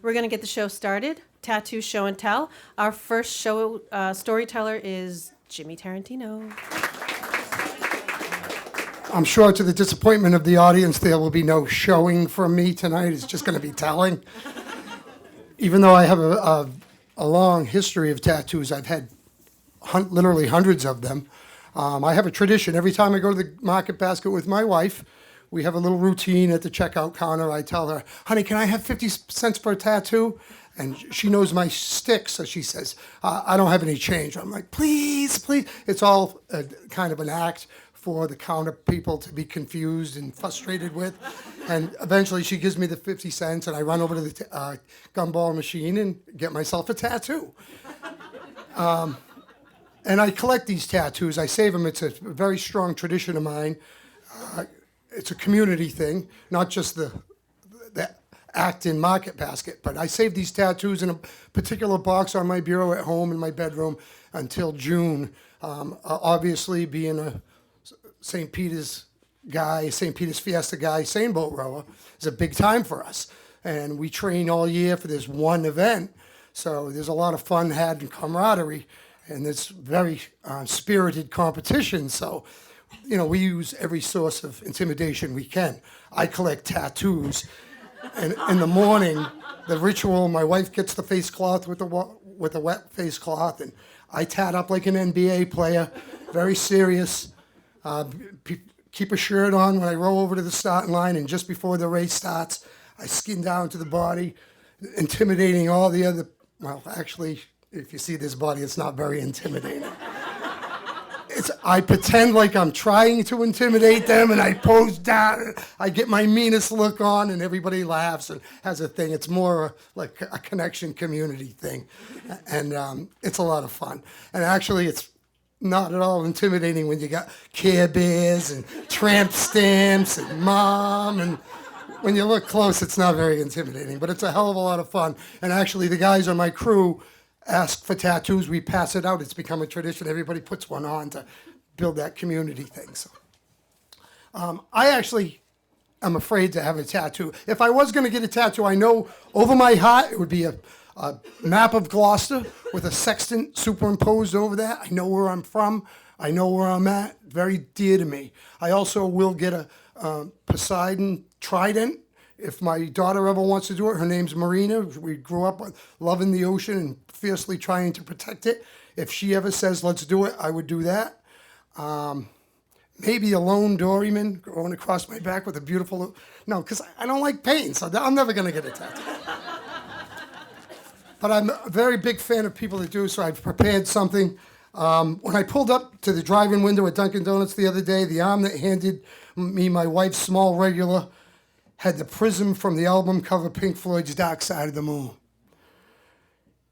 we're going to get the show started. Tattoo Show and Tell. Our first show storyteller is Jimmy Tarantino. I'm sure to the disappointment of the audience, there will be no showing from me tonight. It's just going to be telling. Even though I have a long history of tattoos, I've had literally hundreds of them. I have a tradition. Every time I go to the market basket with my wife, we have a little routine at the checkout counter. I tell her, honey, can I have 50 cents for a tattoo? And she knows my stick, so she says, I don't have any change. I'm like, please, please. It's all kind of an act for the counter people to be confused and frustrated with. And eventually she gives me the 50 cents, and I run over to the gumball machine and get myself a tattoo. And I collect these tattoos. I save them. It's a very strong tradition of mine. It's a community thing, not just the act in market basket, but I save these tattoos in a particular box on my bureau at home in my bedroom until June. Obviously, being a St. Peter's guy, St. Peter's Fiesta guy, sailboat rower, is a big time for us. And we train all year for this one event. So there's a lot of fun had and camaraderie, and it's very spirited competition. So, we use every source of intimidation we can. I collect tattoos. And in the morning, the ritual, my wife gets the face cloth with a wet face cloth, and I tat up like an NBA player, very serious. Keep a shirt on when I roll over to the starting line, and just before the race starts, I skin down to the body, intimidating all the other. Well, actually, if you see this body, it's not very intimidating. I pretend like I'm trying to intimidate them, and I pose down. I get my meanest look on, and everybody laughs and has a thing. It's more like a connection community thing, and it's a lot of fun. And actually, it's not at all intimidating when you got Care Bears and tramp stamps and mom, and when you look close, it's not very intimidating, but it's a hell of a lot of fun. And actually, the guys on my crew ask for tattoos. We pass it out. It's become a tradition. Everybody puts one on to build that community thing. So, I actually am afraid to have a tattoo. If I was going to get a tattoo, I know over my heart it would be a map of Gloucester with a sextant superimposed over that. I know where I'm from. I know where I'm at. Very dear to me. I also will get a Poseidon trident. If my daughter ever wants to do it, her name's Marina. We grew up loving the ocean and fiercely trying to protect it. If she ever says, let's do it, I would do that. Maybe a lone doryman going across my back with a beautiful... No, because I don't like pain, so I'm never going to get a tattoo. But I'm a very big fan of people that do, so I've prepared something. When I pulled up to the drive-in window at Dunkin' Donuts the other day, the arm that handed me my wife's small regular had the prism from the album cover Pink Floyd's Dark Side of the Moon.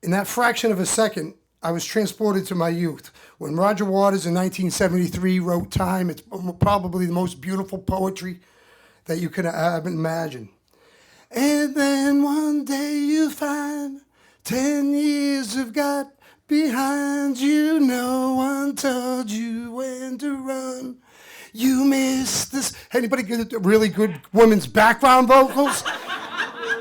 In that fraction of a second, I was transported to my youth. When Roger Waters in 1973 wrote Time, it's probably the most beautiful poetry that you could have imagined. And then one day you find 10 years have got behind you. No one told you when to run. You missed this. Anybody get a really good woman's background vocals?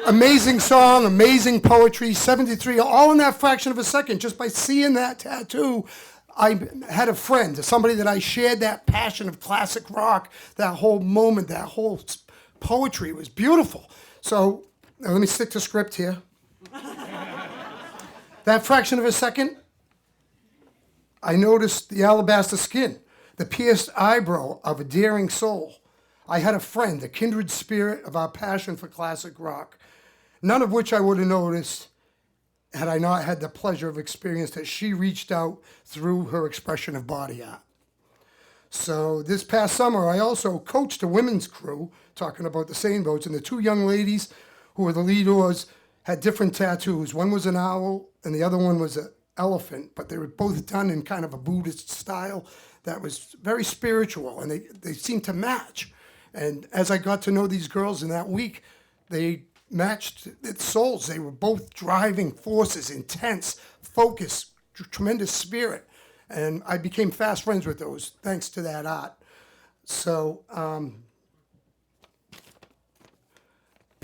Amazing song, amazing poetry, 73, all in that fraction of a second. Just by seeing that tattoo, I had a friend, somebody that I shared that passion of classic rock, that whole moment, that whole poetry was beautiful. So let me stick to script here. That fraction of a second, I noticed the alabaster skin, the pierced eyebrow of a daring soul. I had a friend, the kindred spirit of our passion for classic rock, none of which I would have noticed had I not had the pleasure of experience that she reached out through her expression of body art. So this past summer, I also coached a women's crew, talking about the sailboats, and the two young ladies who were the lead oars had different tattoos. One was an owl, and the other one was an elephant, but they were both done in kind of a Buddhist style that was very spiritual, and they seemed to match. And as I got to know these girls in that week, they matched its souls. They were both driving forces, intense, focus, tremendous spirit. And I became fast friends with those, thanks to that art. So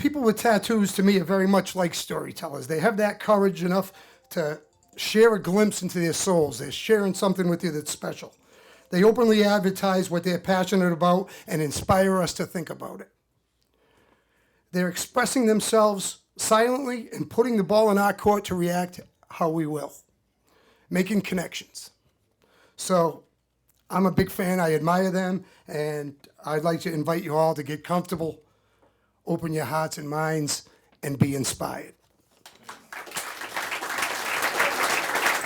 people with tattoos, to me, are very much like storytellers. They have that courage enough to share a glimpse into their souls. They're sharing something with you that's special. They openly advertise what they're passionate about and inspire us to think about it. They're expressing themselves silently and putting the ball in our court to react how we will, making connections. So I'm a big fan. I admire them, and I'd like to invite you all to get comfortable, open your hearts and minds, and be inspired.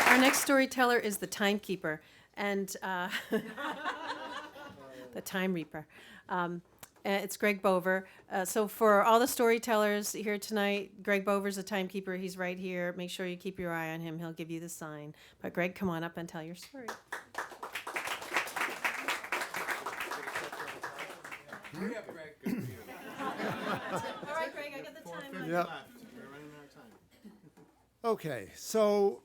Our next storyteller is the timekeeper, and the time reaper. It's Greg Bohrer. So for all the storytellers here tonight, Greg Bohver's the timekeeper. He's right here. Make sure you keep your eye on him. He'll give you the sign. But Greg, come on up and tell your story. Hurry up, Greg. Good for you. All right, Greg, I got the time. Yep. Okay, so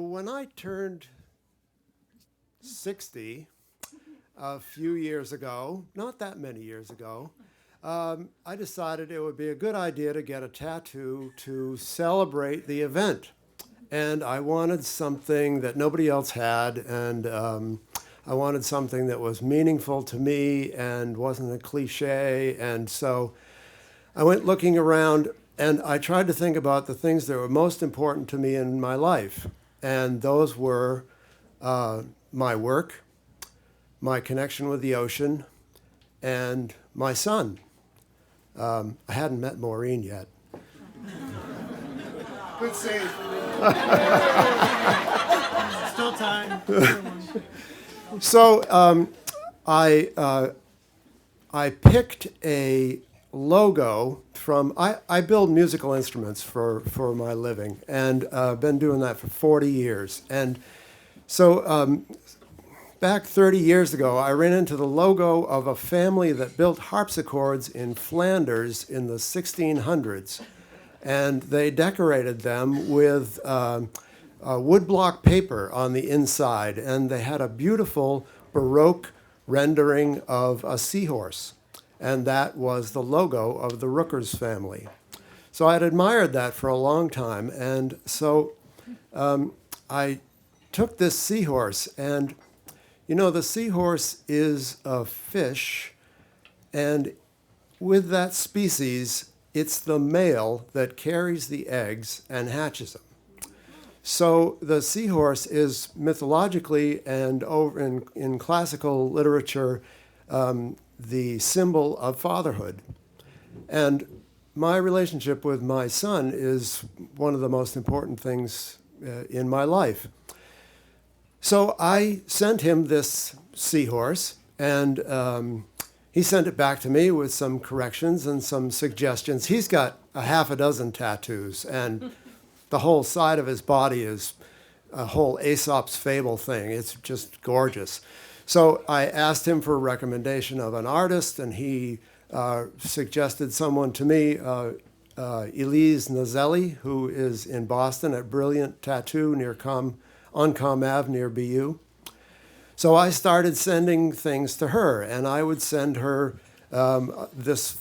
when I turned 60 a few years ago, not that many years ago, I decided it would be a good idea to get a tattoo to celebrate the event. And I wanted something that nobody else had, and I wanted something that was meaningful to me and wasn't a cliche. And so I went looking around, and I tried to think about the things that were most important to me in my life. And those were my work, my connection with the ocean, and my son. I hadn't met Maureen yet. Good save. Still time. So I picked a logo from, I build musical instruments for my living, and been doing that for 40 years. And so back 30 years ago, I ran into the logo of a family that built harpsichords in Flanders in the 1600s. And they decorated them with woodblock paper on the inside. And they had a beautiful Baroque rendering of a seahorse. And that was the logo of the Rookers family. So I'd admired that for a long time. And so I took this seahorse, and you know, the seahorse is a fish, and with that species, it's the male that carries the eggs and hatches them. So the seahorse is mythologically and over in classical literature the symbol of fatherhood. And my relationship with my son is one of the most important things in my life. So I sent him this seahorse, and he sent it back to me with some corrections and some suggestions. He's got a half a dozen tattoos, and the whole side of his body is a whole Aesop's fable thing. It's just gorgeous. So I asked him for a recommendation of an artist, and he suggested someone to me, Elise Nazelli, who is in Boston at Brilliant Tattoo near on Com Ave near BU. So I started sending things to her, and I would send her this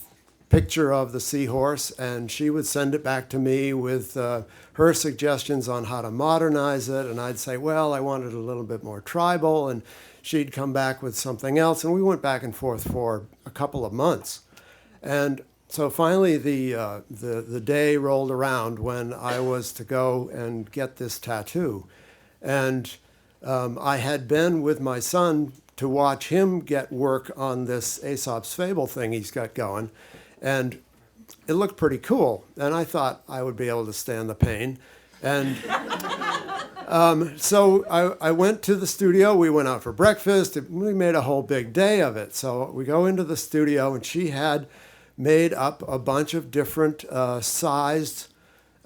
picture of the seahorse, and she would send it back to me with her suggestions on how to modernize it, and I'd say, well, I wanted a little bit more tribal, and she'd come back with something else, and we went back and forth for a couple of months. And so finally the day rolled around when I was to go and get this tattoo. And I had been with my son to watch him get work on this Aesop's Fable thing he's got going. And it looked pretty cool. And I thought I would be able to stand the pain. And so I went to the studio. We went out for breakfast. We made a whole big day of it. So we go into the studio, and she had made up a bunch of different sized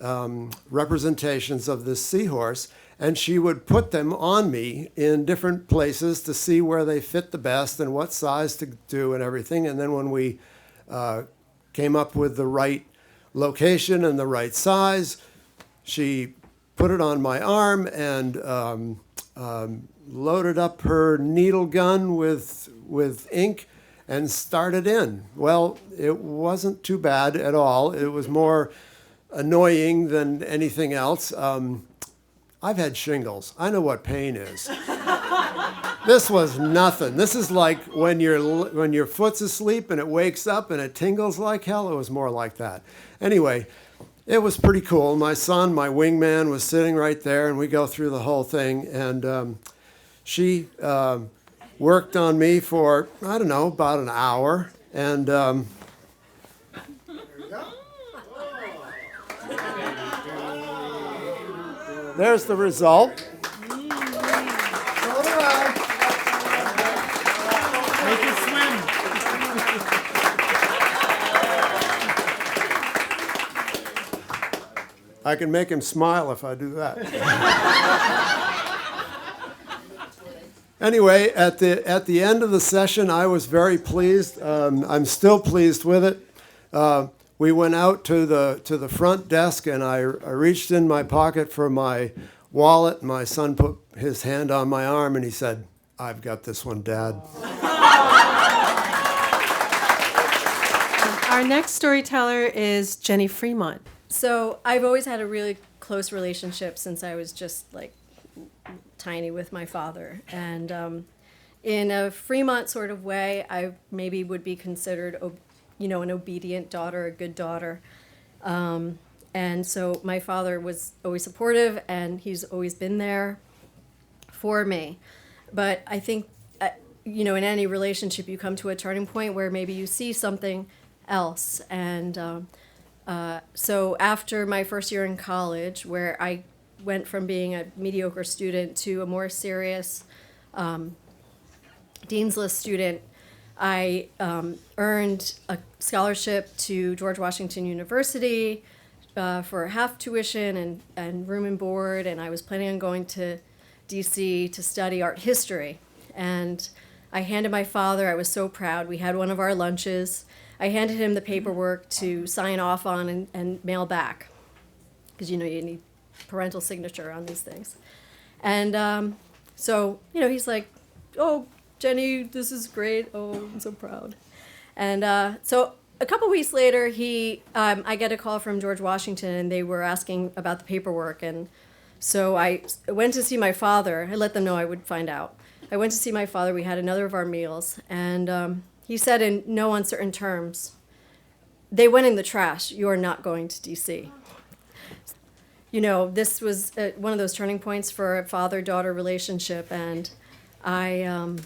representations of this seahorse. And she would put them on me in different places to see where they fit the best and what size to do and everything. And then when we came up with the right location and the right size, she put it on my arm and loaded up her needle gun with ink and started in. Well, it wasn't too bad at all. It was more annoying than anything else. I've had shingles. I know what pain is. This was nothing. This is like when your foot's asleep and it wakes up and it tingles like hell. It was more like that. Anyway, it was pretty cool. My son, my wingman, was sitting right there, and we go through the whole thing. And she worked on me for, I don't know, about an hour. And there's the result. Make it swim. I can make him smile if I do that. Anyway, at the end of the session, I was very pleased. I'm still pleased with it. We went out to the front desk, and I reached in my pocket for my wallet. My son put his hand on my arm, and he said, "I've got this one, Dad." Our next storyteller is Jenny Fremont. So I've always had a really close relationship since I was just like tiny with my father. And in a Fremont sort of way, I maybe would be considered, an obedient daughter, a good daughter. And so my father was always supportive, and he's always been there for me. But I think, in any relationship, you come to a turning point where maybe you see something else. And so after my first year in college, where I went from being a mediocre student to a more serious Dean's List student, I earned a scholarship to George Washington University for half tuition and room and board, and I was planning on going to DC to study art history. And I handed my father, I was so proud, we had one of our lunches, I handed him the paperwork to sign off on and mail back, because you need parental signature on these things. And so, he's like, "Oh, Jenny, this is great. Oh, I'm so proud." And so a couple weeks later, I get a call from George Washington, and they were asking about the paperwork. And so I went to see my father. I let them know I would find out. I went to see my father. We had another of our meals, and he said in no uncertain terms, "They went in the trash. You are not going to D.C." This was one of those turning points for a father-daughter relationship, and I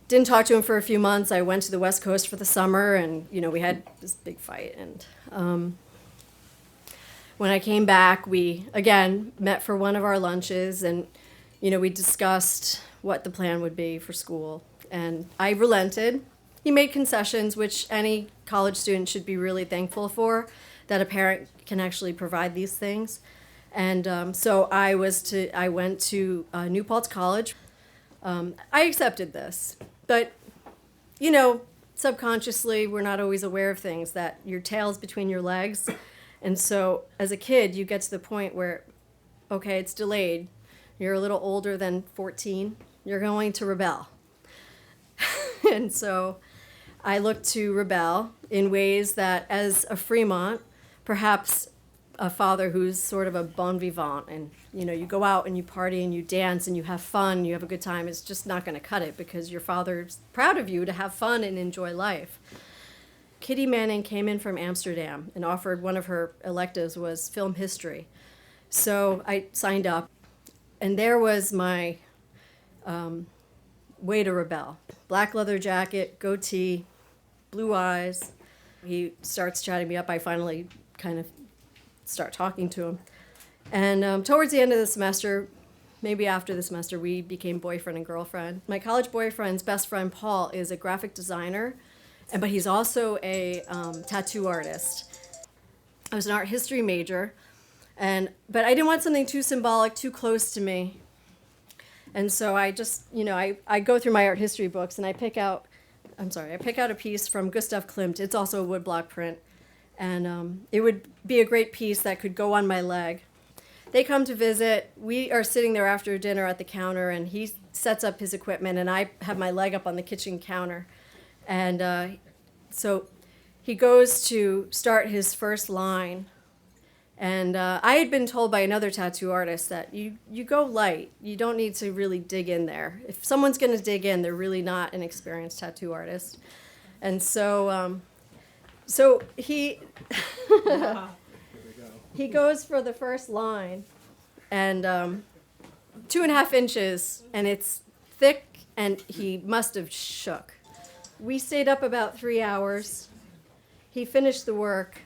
didn't talk to him for a few months. I went to the West Coast for the summer, and we had this big fight. And when I came back, we again met for one of our lunches, and we discussed what the plan would be for school. And I relented. He made concessions, which any college student should be really thankful for, that a parent can actually provide these things. And so I went to New Paltz College. I accepted this, but subconsciously we're not always aware of things, that your tail's between your legs. And so as a kid, you get to the point where, okay, it's delayed. You're a little older than 14. You're going to rebel. And so I looked to rebel in ways that, as a Fremont, perhaps a father who's sort of a bon vivant, and you go out and you party and you dance and you have fun, you have a good time, it's just not going to cut it, because your father's proud of you to have fun and enjoy life. Kitty Manning came in from Amsterdam and offered, one of her electives was film history. So I signed up, and there was my way to rebel. Black leather jacket, goatee, blue eyes. He starts chatting me up. I finally kind of start talking to him. And towards the end of the semester, maybe after the semester, we became boyfriend and girlfriend. My college boyfriend's best friend, Paul, is a graphic designer, but he's also a tattoo artist. I was an art history major, but I didn't want something too symbolic, too close to me. And so I just, I go through my art history books, and I pick out a piece from Gustav Klimt. It's also a woodblock print. And it would be a great piece that could go on my leg. they come to visit. We are sitting there after dinner at the counter, and he sets up his equipment, and I have my leg up on the kitchen counter. And so he goes to start his first line. And I had been told by another tattoo artist that you go light. You don't need to really dig in there. If someone's going to dig in, they're really not an experienced tattoo artist. And so he he goes for the first line, and 2.5 inches, and it's thick, and he must have shook. We stayed up about 3 hours. He finished the work.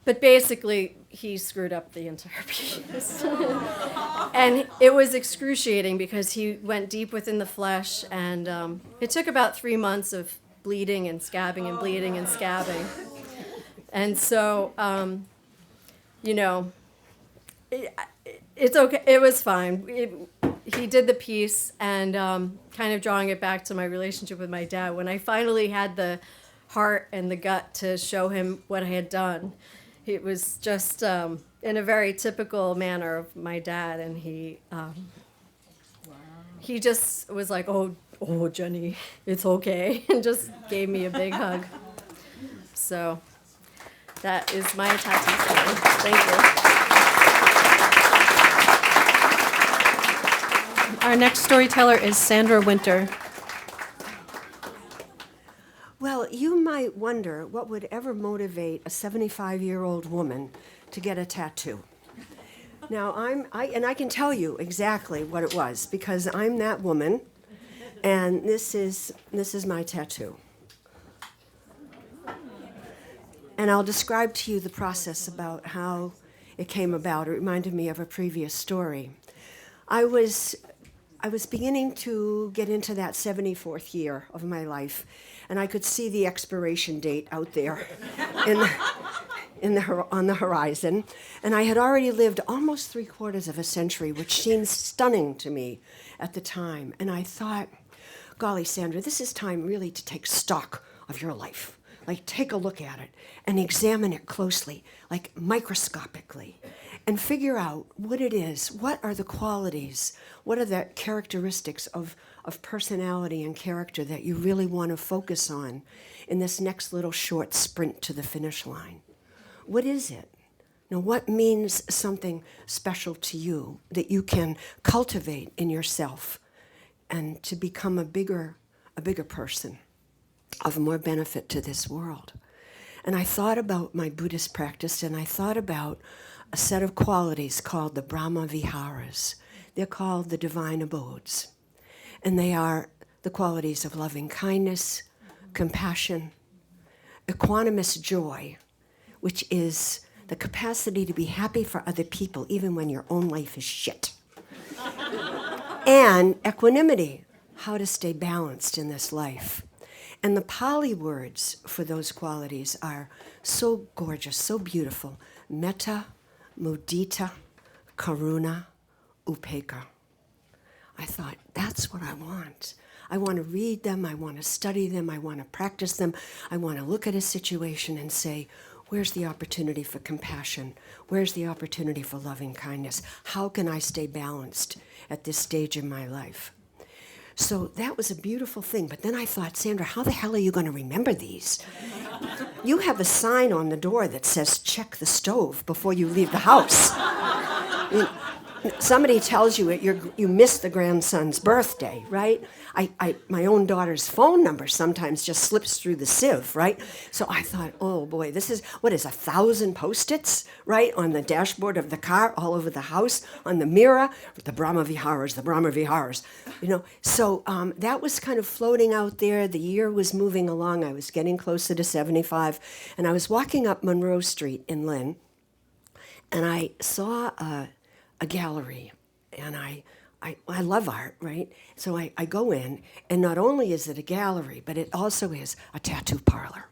But basically, he screwed up the entire piece. And it was excruciating because he went deep within the flesh, and it took about 3 months of bleeding and scabbing and bleeding and scabbing. And so, it's okay. It was fine. He did the piece, and kind of drawing it back to my relationship with my dad, when I finally had the heart and the gut to show him what I had done, it was just in a very typical manner of my dad, and he just was like, oh, Jenny, it's okay, and just gave me a big hug. So that is my tattoo story. Thank you. Our next storyteller is Sandra Winter. Well, you might wonder what would ever motivate a 75-year-old woman to get a tattoo. Now, I can tell you exactly what it was, because I'm that woman, and this is my tattoo. And I'll describe to you the process about how it came about. It reminded me of a previous story. I was beginning to get into that 74th year of my life, and I could see the expiration date out there on the horizon. And I had already lived almost 3/4 of a century, which seemed stunning to me at the time. And I thought, golly, Sandra, this is time really to take stock of your life. Like, take a look at it and examine it closely, like microscopically, and figure out what it is. What are the qualities? What are the characteristics of personality and character that you really want to focus on in this next little short sprint to the finish line? What is it? Now, what means something special to you that you can cultivate in yourself and to become a bigger person of more benefit to this world? And I thought about my Buddhist practice, and I thought about a set of qualities called the Brahma Viharas. They're called the divine abodes. And they are the qualities of loving kindness, compassion, equanimous joy, which is the capacity to be happy for other people even when your own life is shit. And equanimity, how to stay balanced in this life. And the Pali words for those qualities are so gorgeous, so beautiful. Metta, mudita, karuna, upekkha. I thought, that's what I want. I want to read them, I want to study them, I want to practice them. I want to look at a situation and say, where's the opportunity for compassion? Where's the opportunity for loving kindness? How can I stay balanced at this stage in my life? So that was a beautiful thing. But then I thought, Sandra, how the hell are you going to remember these? You have a sign on the door that says, check the stove before you leave the house. I mean, somebody tells you you missed the grandson's birthday, right? My own daughter's phone number sometimes just slips through the sieve, right? So I thought, oh boy, this is, 1,000 Post-its, right? On the dashboard of the car, all over the house, on the mirror, the Brahma Viharas, the Brahma Viharas, So that was kind of floating out there. The year was moving along. I was getting closer to 75, and I was walking up Monroe Street in Lynn, and I saw a gallery, and I love art, right? So I go in, and not only is it a gallery, but it also is a tattoo parlor.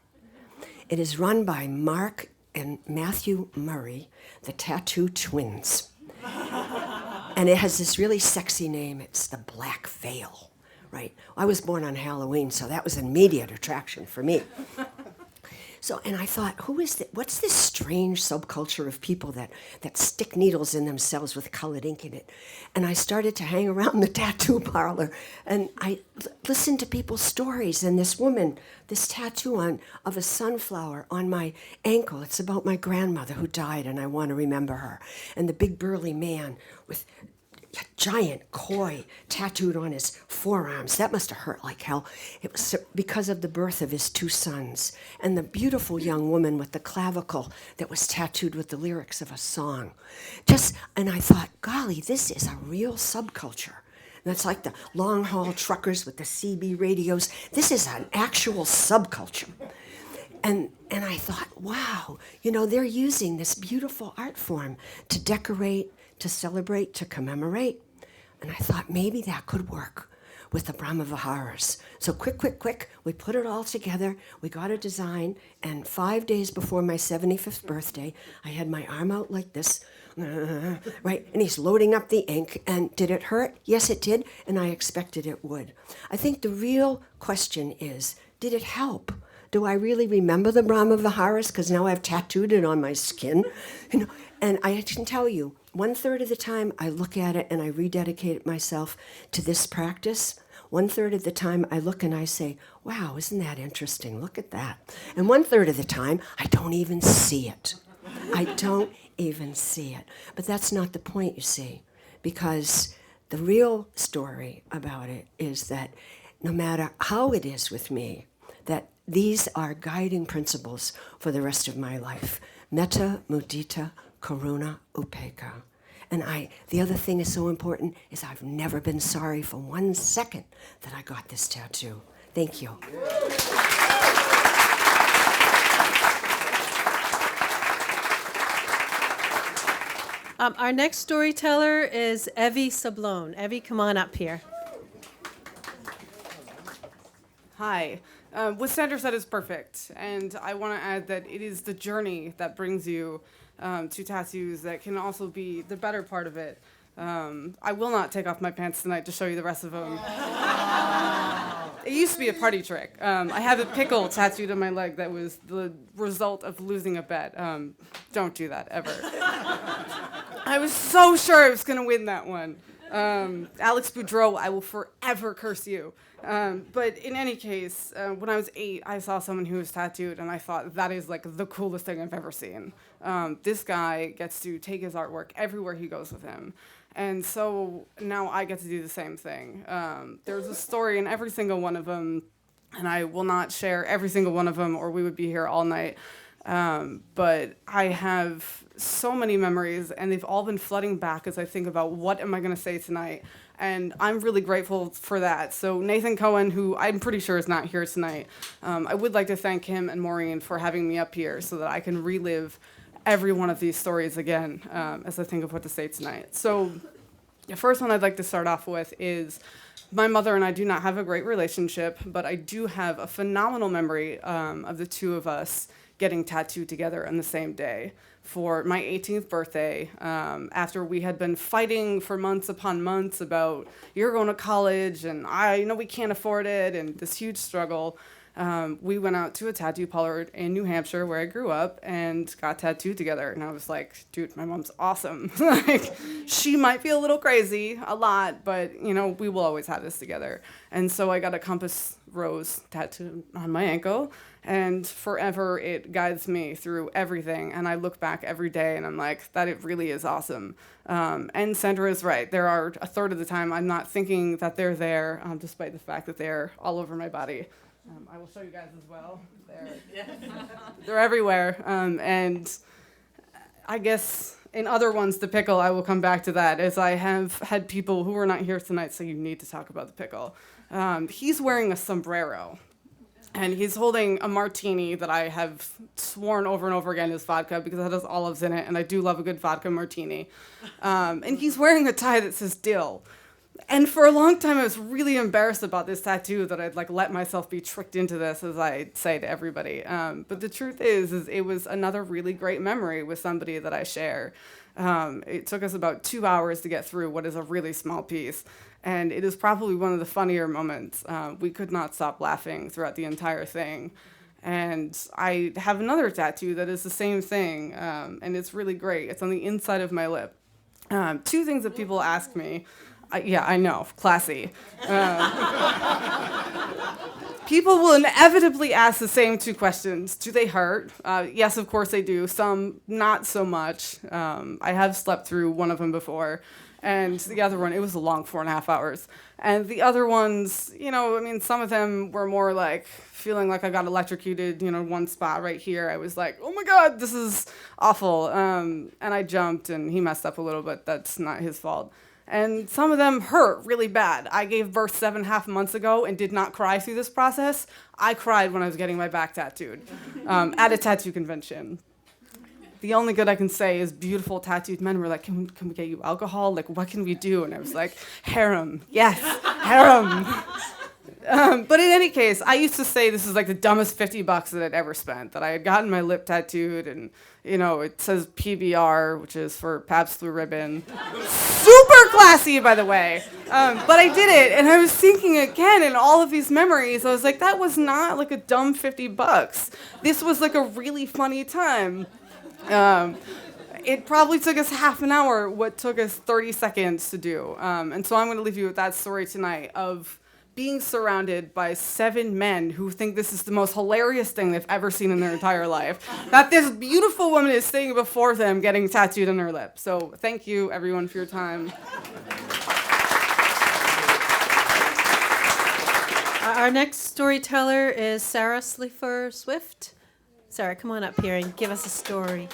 It is run by Mark and Matthew Murray, the tattoo twins. And it has this really sexy name. It's the Black Veil, right? I was born on Halloween, so that was an immediate attraction for me. So, and I thought, who is that? What's this strange subculture of people that stick needles in themselves with colored ink in it? And I started to hang around the tattoo parlor, and I listened to people's stories. And this woman, this tattoo of a sunflower on my ankle. It's about my grandmother who died, and I want to remember her. And the big burly man with a giant koi tattooed on his forearms. That must have hurt like hell. It was because of the birth of his 2 sons. And the beautiful young woman with the clavicle that was tattooed with the lyrics of a song. And I thought, golly, this is a real subculture. And it's like the long haul truckers with the CB radios. This is an actual subculture. And I thought, wow, they're using this beautiful art form to decorate, to celebrate, to commemorate. And I thought maybe that could work with the Brahma Viharas. So quick, we put it all together. We got a design, and 5 days before my 75th birthday, I had my arm out like this, right? And he's loading up the ink. And did it hurt? Yes, it did, and I expected it would. I think the real question is, did it help? Do I really remember the Brahma Viharas? Because now I've tattooed it on my skin. And I can tell you, 1/3 of the time I look at it and I rededicate myself to this practice. 1/3 of the time I look and I say, wow, isn't that interesting? Look at that. And 1/3 of the time I don't even see it. I don't even see it. But that's not the point, you see, because the real story about it is that no matter how it is with me, that these are guiding principles for the rest of my life. Metta, mudita, karuna, upekkha. And the other thing is so important is I've never been sorry for 1 second that I got this tattoo. Thank you. Our next storyteller is Evie Sublette. Evie, come on up here. Hi. What Sandra said is perfect, and I want to add that it is the journey that brings you to tattoos that can also be the better part of it. I will not take off my pants tonight to show you the rest of them. It used to be a party trick. I have a pickle tattooed on my leg that was the result of losing a bet. Don't do that, ever. I was so sure I was going to win that one. Alex Boudreau, I will forever curse you. But in any case, when I was 8, I saw someone who was tattooed, and I thought, that is like the coolest thing I've ever seen. This guy gets to take his artwork everywhere he goes with him. And so now I get to do the same thing. There's a story in every single one of them, and I will not share every single one of them, or we would be here all night. But I have so many memories, and they've all been flooding back as I think about what am I going to say tonight. And I'm really grateful for that. So Nathan Cohen, who I'm pretty sure is not here tonight, I would like to thank him and Maureen for having me up here so that I can relive every one of these stories again as I think of what to say tonight. So the first one I'd like to start off with is my mother and I do not have a great relationship, but I do have a phenomenal memory of the two of us getting tattooed together on the same day for my 18th birthday, after we had been fighting for months upon months about, you're going to college, and I know we can't afford it, and this huge struggle. We went out to a tattoo parlor in New Hampshire, where I grew up, and got tattooed together. And I was like, dude, my mom's awesome. Like, she might be a little crazy, a lot, but, we will always have this together. And so I got a compass rose tattoo on my ankle, and forever it guides me through everything. And I look back every day, and I'm like, that it really is awesome. And Sandra is right. There are a third of the time I'm not thinking that they're there, despite the fact that they're all over my body. I will show you guys as well. They're everywhere. And I guess in other ones, the pickle, I will come back to that, as I have had people who are not here tonight say, you need to talk about the pickle. He's wearing a sombrero, and he's holding a martini that I have sworn over and over again is vodka, because it has olives in it, and I do love a good vodka martini. And he's wearing a tie that says dill. And for a long time, I was really embarrassed about this tattoo, that I'd let myself be tricked into this, as I say to everybody. But the truth is it was another really great memory with somebody that I share. It took us about 2 hours to get through what is a really small piece. And it is probably one of the funnier moments. We could not stop laughing throughout the entire thing. And I have another tattoo that is the same thing, and it's really great. It's on the inside of my lip. Two things that people ask me. Yeah, I know, classy. People will inevitably ask the same two questions. Do they hurt? Yes, of course they do. Some, not so much. I have slept through one of them before. And the other one, it was a long 4.5 hours. And the other ones, some of them were more like feeling like I got electrocuted, one spot right here. I was like, oh my God, this is awful. And I jumped and he messed up a little bit. That's not his fault. And some of them hurt really bad. I gave birth 7.5 months ago and did not cry through this process. I cried when I was getting my back tattooed at a tattoo convention. The only good I can say is beautiful tattooed men were like, can we get you alcohol? Like, what can we do? And I was like, harem. Yes, harem. But in any case, I used to say this is like the dumbest $50 that I'd ever spent, that I had gotten my lip tattooed and, it says PBR, which is for Pabst Blue Ribbon. Super classy, by the way. But I did it, and I was thinking again in all of these memories, I was like, that was not like a dumb $50. This was like a really funny time. It probably took us half an hour, what took us 30 seconds to do. And so I'm going to leave you with that story tonight of being surrounded by 7 men who think this is the most hilarious thing they've ever seen in their entire life. That this beautiful woman is sitting before them getting tattooed on her lip. So thank you, everyone, for your time. Our next storyteller is Sarah Slifer Swift. Sarah, come on up here and give us a story.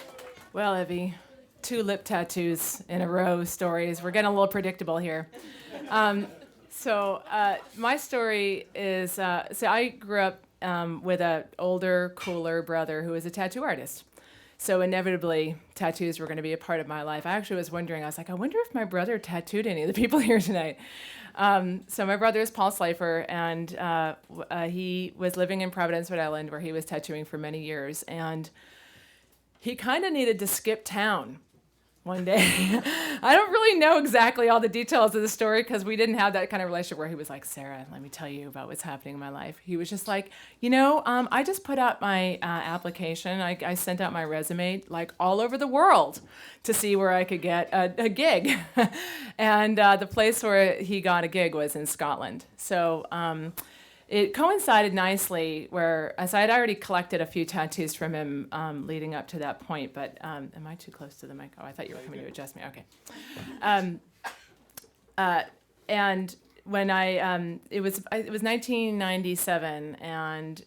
Well, Evie, 2 lip tattoos in a row stories. We're getting a little predictable here. So my story is, so I grew up with an older, cooler brother who was a tattoo artist. So inevitably, tattoos were going to be a part of my life. I actually was wondering, I was like, I wonder if my brother tattooed any of the people here tonight. So my brother is Paul Slifer, and he was living in Providence, Rhode Island, where he was tattooing for many years. And he kind of needed to skip town one day. I don't really know exactly all the details of the story because we didn't have that kind of relationship where he was like, Sarah, let me tell you about what's happening in my life. He was just like, I just put out my application. I sent out my resume like all over the world to see where I could get a gig. And the place where he got a gig was in Scotland. So it coincided nicely where, as I had already collected a few tattoos from him leading up to that point, but am I too close to the mic? Oh, I thought you were coming to adjust me. Okay. And when it was 1997, and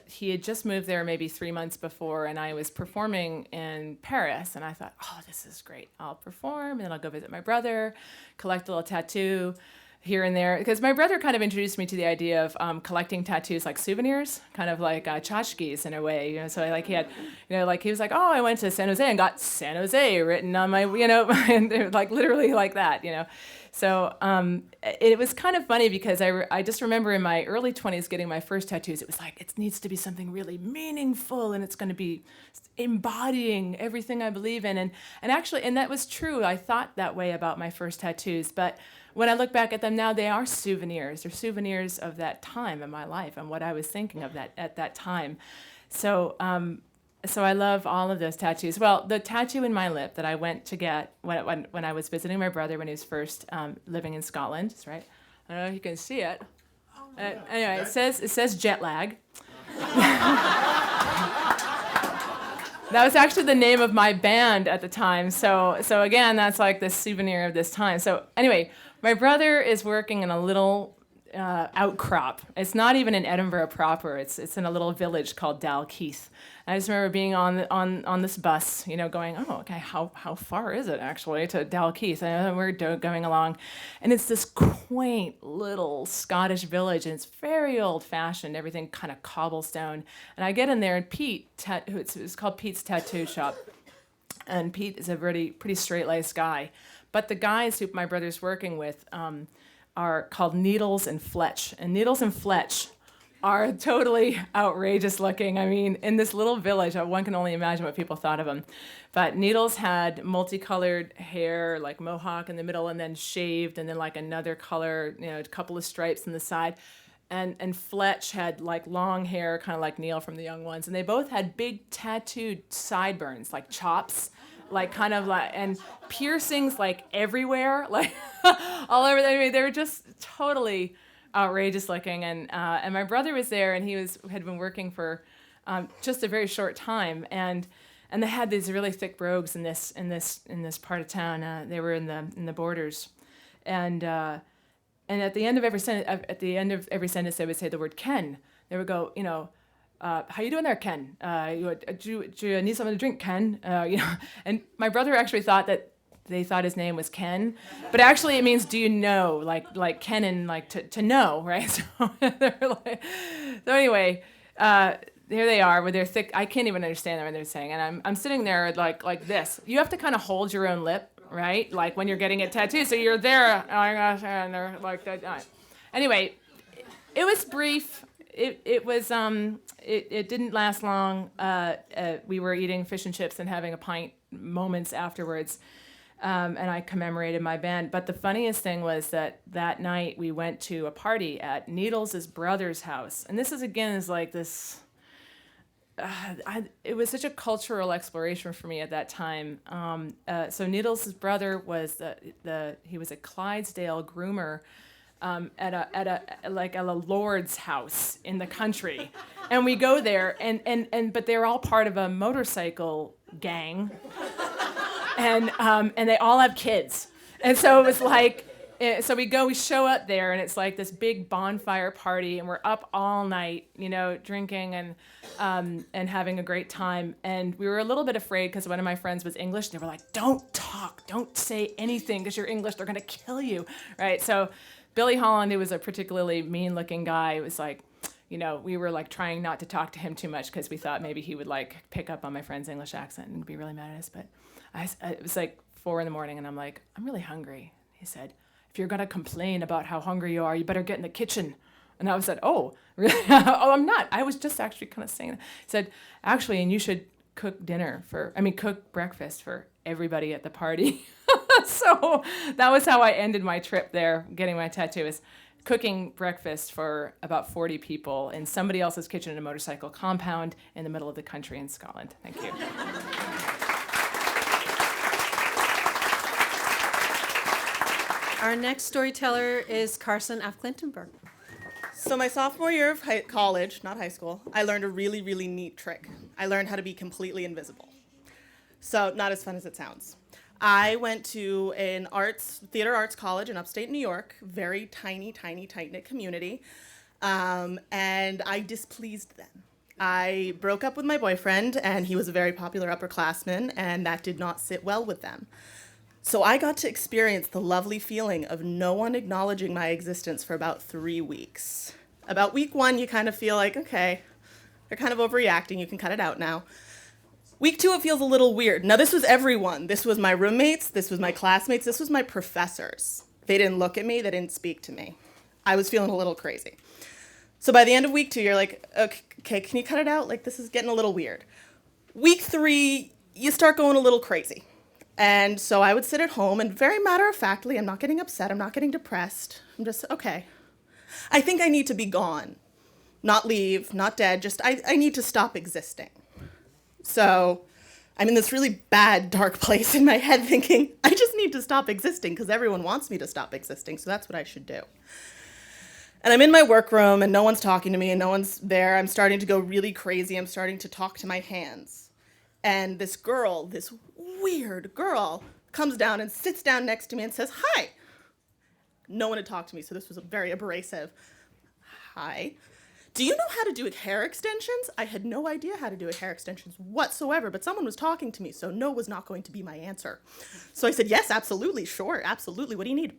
he had just moved there maybe 3 months before, and I was performing in Paris, and I thought, oh, this is great. I'll perform, and then I'll go visit my brother, collect a little tattoo here and there, because my brother kind of introduced me to the idea of collecting tattoos like souvenirs, kind of like tchotchkes in a way, So like he had, like he was like, oh, I went to San Jose and got San Jose written on my, and like literally like that, So it was kind of funny because I just remember in my early 20s getting my first tattoos. It was like, it needs to be something really meaningful, and it's going to be embodying everything I believe in. And actually, and that was true. I thought that way about my first tattoos. But when I look back at them now, they are souvenirs. They're souvenirs of that time in my life and what I was thinking of at that time. So I love all of those tattoos. Well, the tattoo in my lip that I went to get when I was visiting my brother when he was first living in Scotland, that's right. I don't know if you can see it. Anyway, it says jet lag. That was actually the name of my band at the time. So again, that's like the souvenir of this time. So anyway, my brother is working in a little outcrop. It's not even in Edinburgh proper. It's in a little village called Dalkeith. I just remember being on this bus, going, oh, okay, how far is it actually to Dalkeith? And we're going along, and it's this quaint little Scottish village, and it's very old-fashioned, everything kind of cobblestone. And I get in there, and Pete, it's called Pete's Tattoo Shop, and Pete is a pretty straight-laced guy. But the guys who my brother's working with are called Needles and Fletch. And Needles and Fletch are totally outrageous looking. I mean, in this little village, one can only imagine what people thought of them. But Needles had multicolored hair, like mohawk in the middle, and then shaved, and then like another color, a couple of stripes on the side. and Fletch had like long hair, kind of like Neil from The Young Ones, and they both had big tattooed sideburns, like chops, like kind of like, and piercings like everywhere, like all over. I mean, they were just totally outrageous looking, and my brother was there, and had been working for just a very short time, and they had these really thick brogues in this part of town. They were in the borders, and at the end of every sentence, they would say the word Ken. They would go, how you doing there, Ken? Do you need something to drink, Ken? And my brother actually thought that they thought his name was Ken, but actually it means do you know, like Ken and like to know, right? So so anyway, here they are with their thick. I can't even understand what they're saying, and I'm sitting there like this. You have to kind of hold your own lip, right? Like when you're getting a tattoo, so you're there, and they're like that. Anyway, it was brief. It was it didn't last long. We were eating fish and chips and having a pint moments afterwards, and I commemorated my band. But the funniest thing was that night we went to a party at Needles' brother's house, and this is like this. It was such a cultural exploration for me at that time. So Needles' brother was he was a Clydesdale groomer. At a lord's house in the country, and we go there, but they're all part of a motorcycle gang, and they all have kids, and so it was like, so we show up there, and it's like this big bonfire party, and we're up all night, drinking and having a great time, and we were a little bit afraid because one of my friends was English. They were like, "Don't talk, don't say anything because you're English. They're gonna kill you," right? So Billy Holland, who was a particularly mean-looking guy, was like, we were like trying not to talk to him too much because we thought maybe he would like pick up on my friend's English accent and be really mad at us. But it was like 4 a.m, and I'm like, I'm really hungry. He said, if you're gonna complain about how hungry you are, you better get in the kitchen. And I was like, oh, really? Oh, I'm not. I was just actually kind of saying that. He said, actually, and you should cook breakfast for everybody at the party. So that was how I ended my trip there, getting my tattoo, is cooking breakfast for about 40 people in somebody else's kitchen in a motorcycle compound in the middle of the country in Scotland. Thank you. Our next storyteller is Carson F Clinton. So my sophomore year of college, not high school, I learned a really, really neat trick. I learned how to be completely invisible. So not as fun as it sounds. I went to an theater arts college in upstate New York, very tiny, tight-knit community, and I displeased them. I broke up with my boyfriend, and he was a very popular upperclassman, and that did not sit well with them. So I got to experience the lovely feeling of no one acknowledging my existence for about 3 weeks. About week 1, you kind of feel like, okay, they're kind of overreacting, you can cut it out now. Week 2, it feels a little weird. Now, this was everyone. This was my roommates, this was my classmates, this was my professors. They didn't look at me, they didn't speak to me. I was feeling a little crazy. So by the end of week 2, you're like, okay, can you cut it out? Like, this is getting a little weird. Week 3, you start going a little crazy. And so I would sit at home, and very matter-of-factly, I'm not getting upset, I'm not getting depressed. I'm just, okay, I think I need to be gone. Not leave, not dead, just I need to stop existing. So I'm in this really bad, dark place in my head thinking, I just need to stop existing because everyone wants me to stop existing, so that's what I should do. And I'm in my workroom, and no one's talking to me, and no one's there. I'm starting to go really crazy. I'm starting to talk to my hands. And this girl, this weird girl, comes down and sits down next to me and says, hi. No one had talked to me, so this was very abrasive. Hi. Do you know how to do hair extensions? I had no idea how to do hair extensions whatsoever, but someone was talking to me, so no was not going to be my answer. So I said, yes, absolutely, sure, absolutely, what do you need?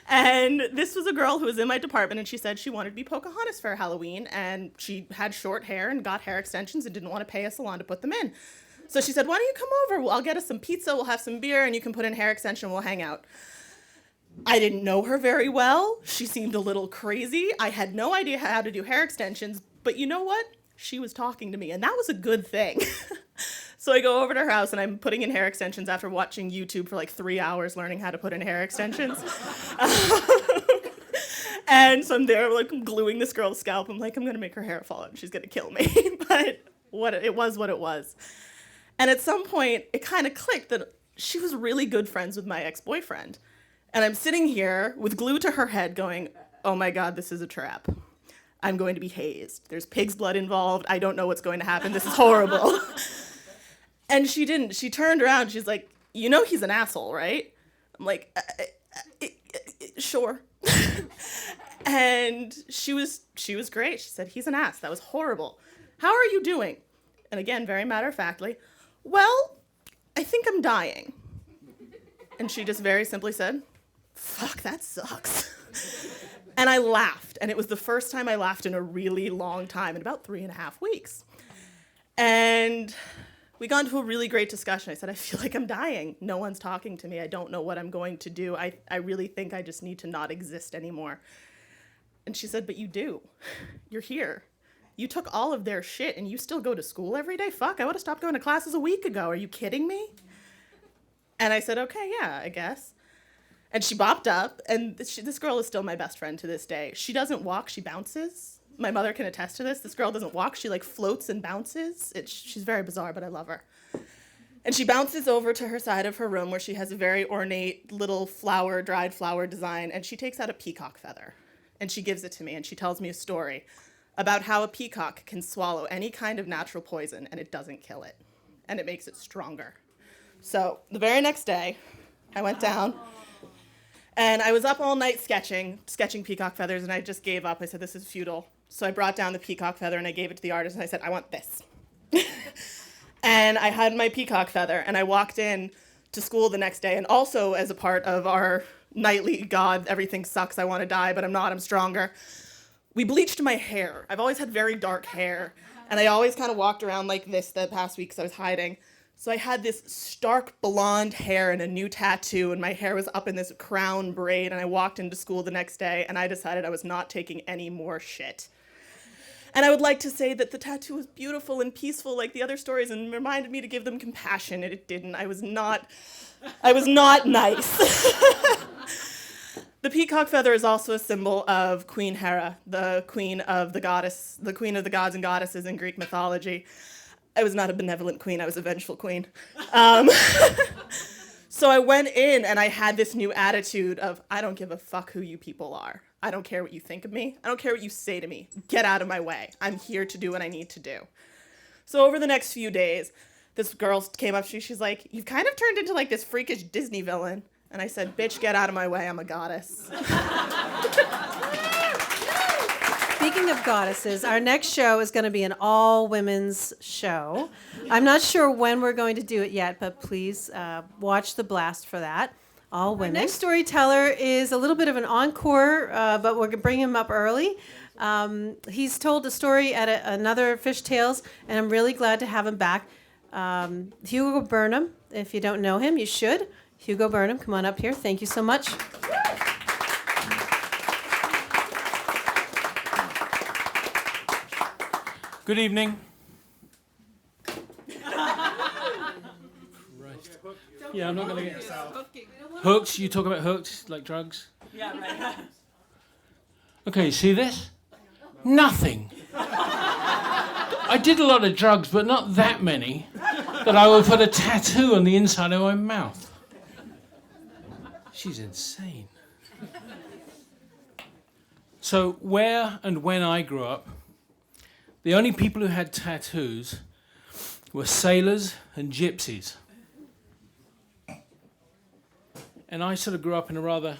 And this was a girl who was in my department, and she said she wanted to be Pocahontas for Halloween, and she had short hair and got hair extensions and didn't want to pay a salon to put them in. So she said, why don't you come over? Well, I'll get us some pizza, we'll have some beer, and you can put in hair extension, we'll hang out. I didn't know her very well. She seemed a little crazy. I had no idea how to do hair extensions, but you know what? She was talking to me, and that was a good thing. So I go over to her house, and I'm putting in hair extensions after watching YouTube for like 3 hours learning how to put in hair extensions. And so I'm there, like, gluing this girl's scalp. I'm like, I'm going to make her hair fall out and she's going to kill me. But it was what it was. And at some point, it kind of clicked that she was really good friends with my ex-boyfriend. And I'm sitting here with glue to her head going, oh my God, this is a trap. I'm going to be hazed. There's pig's blood involved. I don't know what's going to happen. This is horrible. And she didn't. She turned around. She's like, you know he's an asshole, right? I'm like, sure. And she was great. She said, he's an ass. That was horrible. How are you doing? And again, very matter-of-factly, well, I think I'm dying. And she just very simply said, fuck, that sucks. And I laughed. And it was the first time I laughed in a really long time, in about 3.5 weeks. And we got into a really great discussion. I said, I feel like I'm dying. No one's talking to me. I don't know what I'm going to do. I really think I just need to not exist anymore. And she said, but you do. You're here. You took all of their shit and you still go to school every day? Fuck, I would have stopped going to classes a week ago. Are you kidding me? And I said, okay, yeah, I guess. And she bopped up, and this girl is still my best friend to this day. She doesn't walk, she bounces. My mother can attest to this. This girl doesn't walk, she like floats and bounces. She's very bizarre, but I love her. And she bounces over to her side of her room where she has a very ornate little dried flower design, and she takes out a peacock feather. And she gives it to me, and she tells me a story about how a peacock can swallow any kind of natural poison, and it doesn't kill it. And it makes it stronger. So the very next day, I went down, and I was up all night sketching peacock feathers, and I just gave up. I said, this is futile. So I brought down the peacock feather, and I gave it to the artist, and I said, I want this. And I had my peacock feather, and I walked in to school the next day, and also as a part of our nightly, God, everything sucks, I want to die, but I'm not, I'm stronger. We bleached my hair. I've always had very dark hair, and I always kind of walked around like this the past week because I was hiding. So I had this stark blonde hair and a new tattoo, and my hair was up in this crown braid, and I walked into school the next day, and I decided I was not taking any more shit. And I would like to say that the tattoo was beautiful and peaceful like the other stories and reminded me to give them compassion, and it didn't. I was not nice. The peacock feather is also a symbol of Queen Hera, the queen of the gods and goddesses in Greek mythology. I was not a benevolent queen, I was a vengeful queen. So I went in and I had this new attitude of, I don't give a fuck who you people are. I don't care what you think of me. I don't care what you say to me. Get out of my way. I'm here to do what I need to do. So over the next few days, this girl came up to me, she's like, you've kind of turned into like this freakish Disney villain. And I said, bitch, get out of my way, I'm a goddess. Speaking of goddesses, our next show is going to be an all-women's show. I'm not sure when we're going to do it yet, but please watch the blast for that. All women. Our next storyteller is a little bit of an encore, but we're going to bring him up early. He's told a story at another Fish Tales, and I'm really glad to have him back. Hugo Burnham, if you don't know him, you should. Hugo Burnham, come on up here. Thank you so much. Good evening. Yeah, I'm not going to get hooked. You talk about hooked, like drugs? Yeah, right. Okay, see this? Nothing. I did a lot of drugs, but not that many that I would put a tattoo on the inside of my mouth. She's insane. So where and when I grew up, the only people who had tattoos were sailors and gypsies. And I sort of grew up in a rather,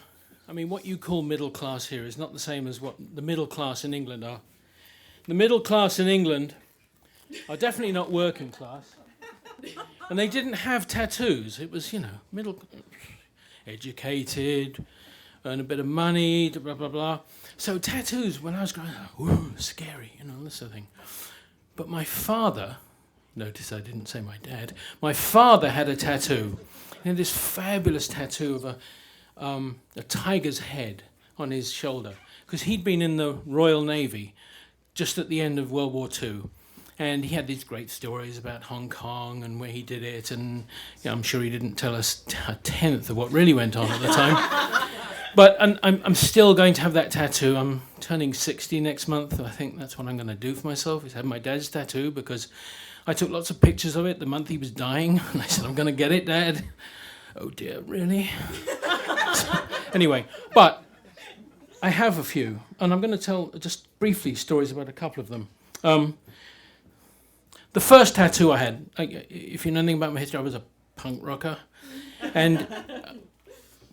what you call middle class here is not the same as what the middle class in England are. The middle class in England are definitely not working class. And they didn't have tattoos. It was, middle, educated, earn a bit of money, blah, blah, blah. So tattoos, when I was growing up, ooh, scary, this sort of thing. But my father, notice I didn't say my dad, my father had a tattoo. He had this fabulous tattoo of a tiger's head on his shoulder, because he'd been in the Royal Navy just at the end of World War II. And he had these great stories about Hong Kong and where he did it, and I'm sure he didn't tell us a tenth of what really went on at the time. But I'm still going to have that tattoo. I'm turning 60 next month. I think that's what I'm going to do for myself, is have my dad's tattoo, because I took lots of pictures of it the month he was dying. And I said, I'm going to get it, Dad. Oh, dear, really? Anyway, but I have a few. And I'm going to tell just briefly stories about a couple of them. The first tattoo I had, if you know anything about my history, I was a punk rocker. But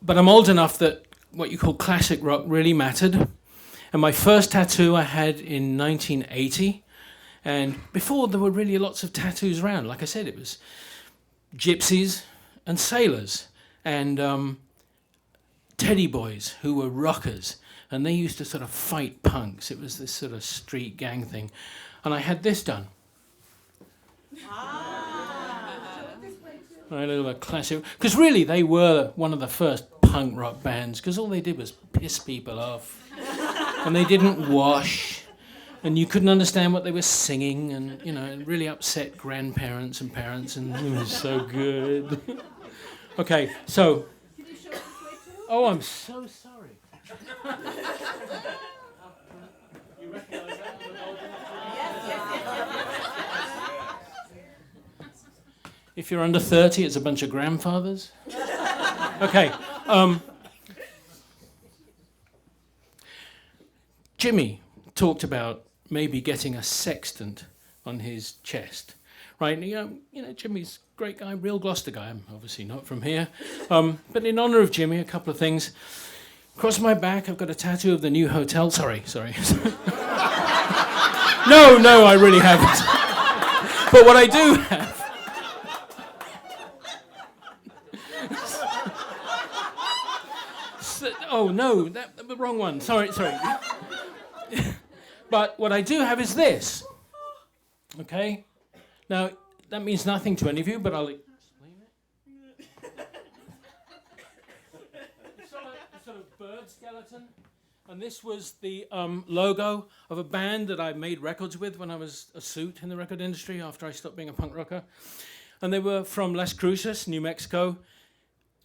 I'm old enough that what you call classic rock really mattered. And my first tattoo I had in 1980. And before, there were really lots of tattoos around. Like I said, it was gypsies and sailors and teddy boys who were rockers. And they used to sort of fight punks. It was this sort of street gang thing. And I had this done. Right, a little classic. Because really, they were one of the first punk rock bands, because all they did was piss people off. And they didn't wash. And you couldn't understand what they were singing. And, you know, it really upset grandparents and parents. And it was so good. Okay, so... Oh, I'm so sorry. You recognize that? If you're under 30, it's a bunch of grandfathers. Okay. Jimmy talked about maybe getting a sextant on his chest, right? You know, Jimmy's a great guy, real Gloucester guy. I'm obviously not from here. But in honor of Jimmy, a couple of things. Across my back, I've got a tattoo of the new hotel. Sorry. No, I really haven't. But what I do have... Oh, no, that the wrong one. Sorry. But what I do have is this. Okay? Now, that means nothing to any of you, but I'll explain it. It's sort of bird skeleton. And this was the logo of a band that I made records with when I was a suit in the record industry after I stopped being a punk rocker. And they were from Las Cruces, New Mexico.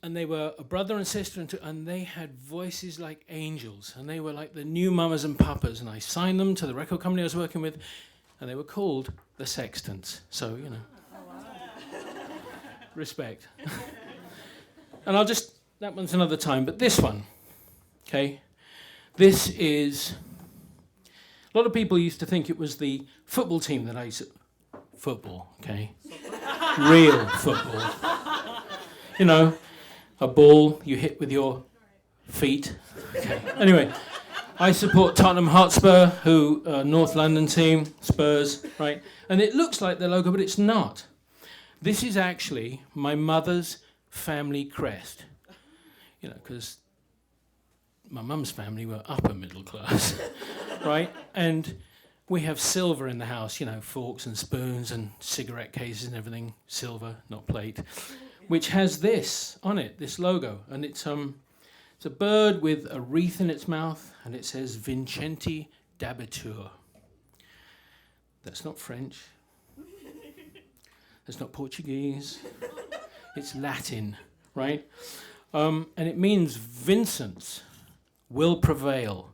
And they were a brother and sister, and they had voices like angels. And they were like the new mamas and papas. And I signed them to the record company I was working with. And they were called the Sextants. So, you know. Oh, wow. Respect. And that one's another time. But this one, okay. This is, a lot of people used to think it was the football team that I used to, football, okay. Real football. You know. A ball you hit with your feet. Okay. Anyway, I support Tottenham Hotspur, who North London team, Spurs, right? And it looks like their logo, but it's not. This is actually my mother's family crest. You know, because my mum's family were upper middle class, right? And we have silver in the house, you know, forks and spoons and cigarette cases and everything, silver, not plate. Which has this on it, this logo, and it's a bird with a wreath in its mouth, and it says Vincenti d'Abitur. That's not French. That's not Portuguese. It's Latin, right? And it means Vincent will prevail.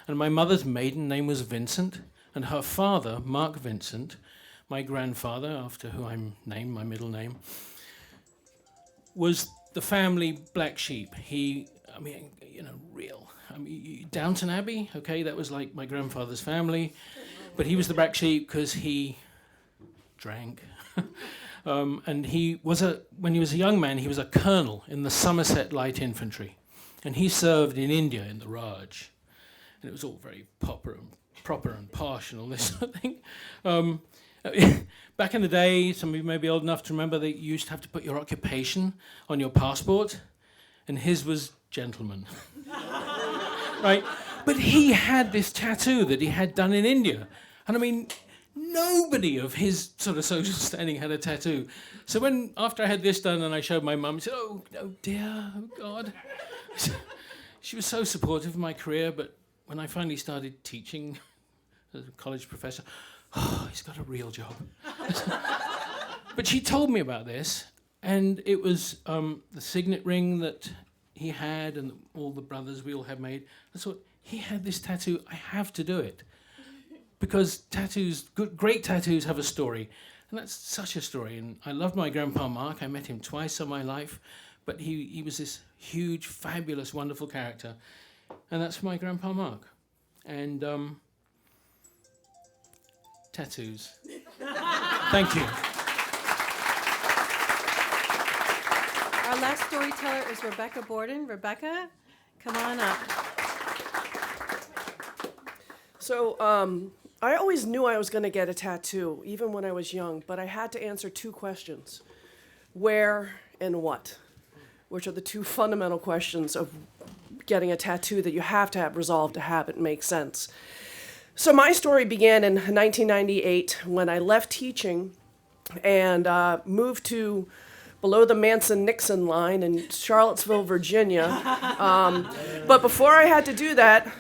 And my mother's maiden name was Vincent, and her father, Mark Vincent, my grandfather, after who I'm named, my middle name, was the family black sheep. Downton Abbey, okay, that was like my grandfather's family, but he was the black sheep because he drank. And when he was a young man, he was a colonel in the Somerset Light Infantry, and he served in India in the Raj, and it was all very proper and posh and all this sort of thing. Back in the day, some of you may be old enough to remember that you used to have to put your occupation on your passport, and his was gentleman. Right? But he had this tattoo that he had done in India. And I mean, nobody of his sort of social standing had a tattoo. So after I had this done and I showed my mum, she said, oh dear, oh God. She was so supportive of my career, but when I finally started teaching as a college professor, oh, he's got a real job. But she told me about this, and it was the signet ring that he had and all the brothers we all had made. I thought, he had this tattoo, I have to do it. Because tattoos, great tattoos have a story. And that's such a story. And I loved my grandpa Mark. I met him twice in my life. But he was this huge, fabulous, wonderful character. And that's my grandpa Mark. And tattoos. Thank you. Our last storyteller is Rebecca Borden. Rebecca, come on up. So, I always knew I was going to get a tattoo, even when I was young, but I had to answer two questions. Where and what? Which are the two fundamental questions of getting a tattoo that you have to have resolved to have it make sense. So my story began in 1998 when I left teaching and moved to below the Manson-Nixon line in Charlottesville, Virginia. But before I had to do that,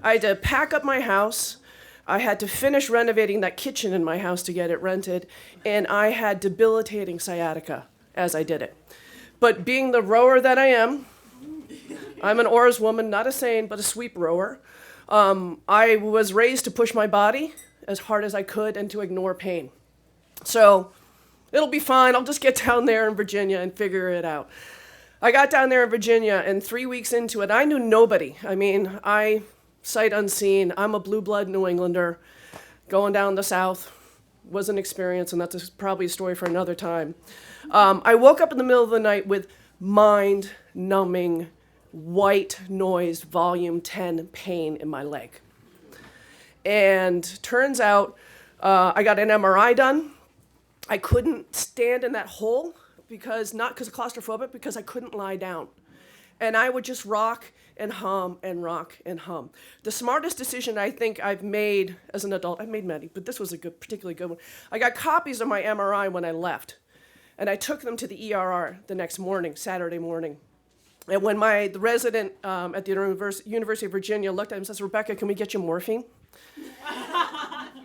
I had to pack up my house. I had to finish renovating that kitchen in my house to get it rented, and I had debilitating sciatica as I did it. But being the rower that I am, I'm an oars woman, not a seine, but a sweep rower. I was raised to push my body as hard as I could and to ignore pain. So it'll be fine. I'll just get down there in Virginia and figure it out. I got down there in Virginia, and 3 weeks into it, I knew nobody. I mean, sight unseen. I'm a blue blood New Englander. Going down the South was an experience, and that's probably a story for another time. I woke up in the middle of the night with mind-numbing, white noise, volume 10 pain in my leg. And turns out I got an MRI done. I couldn't stand in that hole, not because of claustrophobia, because I couldn't lie down. And I would just rock and hum and rock and hum. The smartest decision I think I've made as an adult, I've made many, but this was a particularly good one. I got copies of my MRI when I left, and I took them to the ERR the next morning, Saturday morning. And when the resident at the University of Virginia looked at him and says, "Rebecca, can we get you morphine?"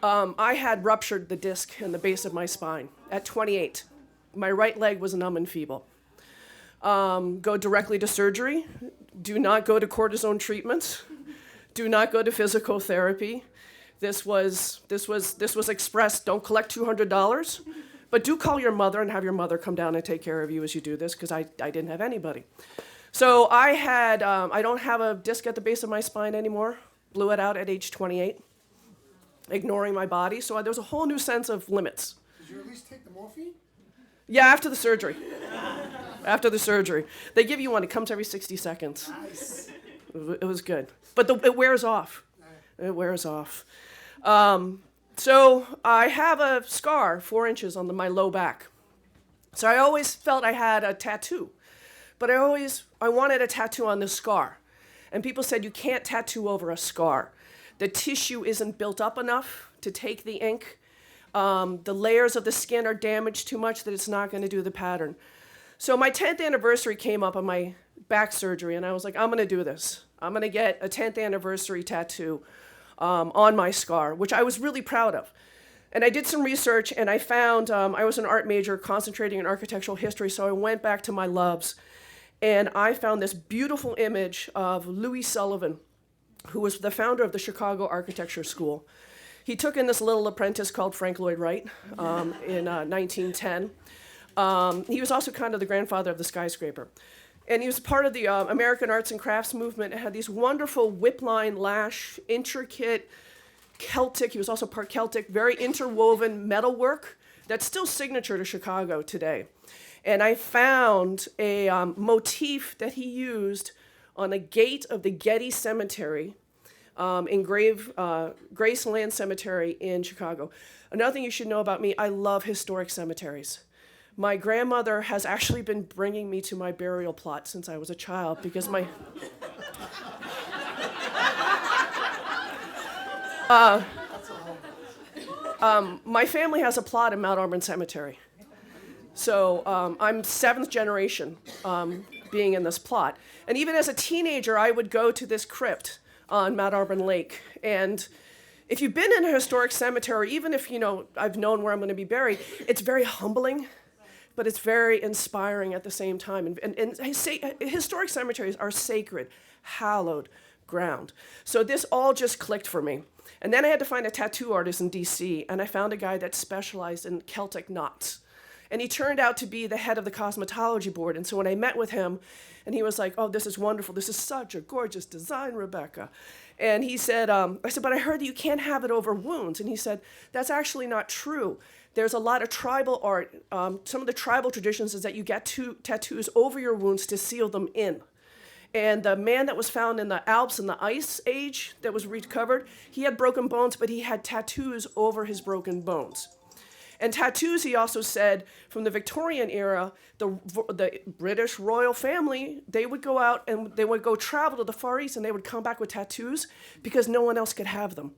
I had ruptured the disc in the base of my spine at 28. My right leg was numb and feeble. Go directly to surgery. Do not go to cortisone treatments. Do not go to physical therapy. This was expressed. Don't collect $200, but do call your mother and have your mother come down and take care of you as you do this, because I didn't have anybody. So I don't have a disc at the base of my spine anymore. Blew it out at age 28, ignoring my body. So there was a whole new sense of limits. Did you at least take the morphine? Yeah, after the surgery. After the surgery. They give you one. It comes every 60 seconds. Nice. It was good. But it wears off. It wears off. So I have a scar 4 inches on my low back. So I always felt I had a tattoo. But I wanted a tattoo on this scar. And people said, you can't tattoo over a scar. The tissue isn't built up enough to take the ink. The layers of the skin are damaged too much that it's not going to do the pattern. So my 10th anniversary came up on my back surgery, and I was like, I'm going to do this. I'm going to get a 10th anniversary tattoo on my scar, which I was really proud of. And I did some research, and I found I was an art major concentrating in architectural history, so I went back to my loves, and I found this beautiful image of Louis Sullivan, who was the founder of the Chicago Architecture School. He took in this little apprentice called Frank Lloyd Wright in 1910. He was also kind of the grandfather of the skyscraper. And he was part of the American arts and crafts movement. It had these wonderful whip-line lash, intricate Celtic, he was also part Celtic, very interwoven metalwork that's still signature to Chicago today. And I found a motif that he used on a gate of the Getty Cemetery in Graceland Cemetery in Chicago. Another thing you should know about me, I love historic cemeteries. My grandmother has actually been bringing me to my burial plot since I was a child because my my family has a plot in Mount Auburn Cemetery. So I'm 7th generation being in this plot. And even as a teenager, I would go to this crypt on Mount Auburn Lake. And if you've been in a historic cemetery, even if I've known where I'm going to be buried, it's very humbling but it's very inspiring at the same time. And historic cemeteries are sacred, hallowed ground. So this all just clicked for me. And then I had to find a tattoo artist in DC, and I found a guy that specialized in Celtic knots. And he turned out to be the head of the cosmetology board. And so when I met with him, and he was like, "Oh, this is wonderful. This is such a gorgeous design, Rebecca." And he said, I said, "But I heard that you can't have it over wounds." And he said, "That's actually not true. There's a lot of tribal art. Some of the tribal traditions is that you get tattoos over your wounds to seal them in." And the man that was found in the Alps in the Ice Age that was recovered, he had broken bones, but he had tattoos over his broken bones. And tattoos, he also said, from the Victorian era, the British royal family, they would go out and they would go travel to the Far East, and they would come back with tattoos because no one else could have them.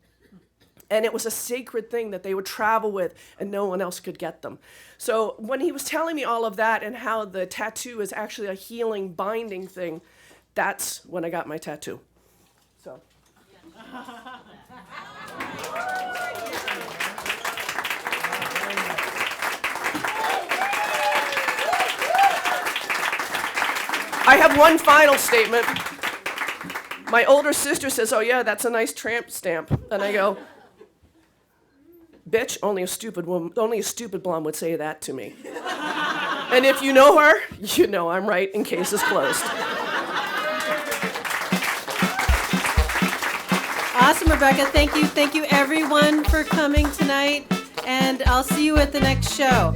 And it was a sacred thing that they would travel with, and no one else could get them. So when he was telling me all of that and how the tattoo is actually a healing, binding thing, that's when I got my tattoo. So. I have one final statement. My older sister says, "Oh yeah, that's a nice tramp stamp." And I go, "Bitch, only a stupid blonde would say that to me." And if you know her, you know I'm right, and case is closed. Awesome, Rebecca. Thank you everyone for coming tonight, and I'll see you at the next show.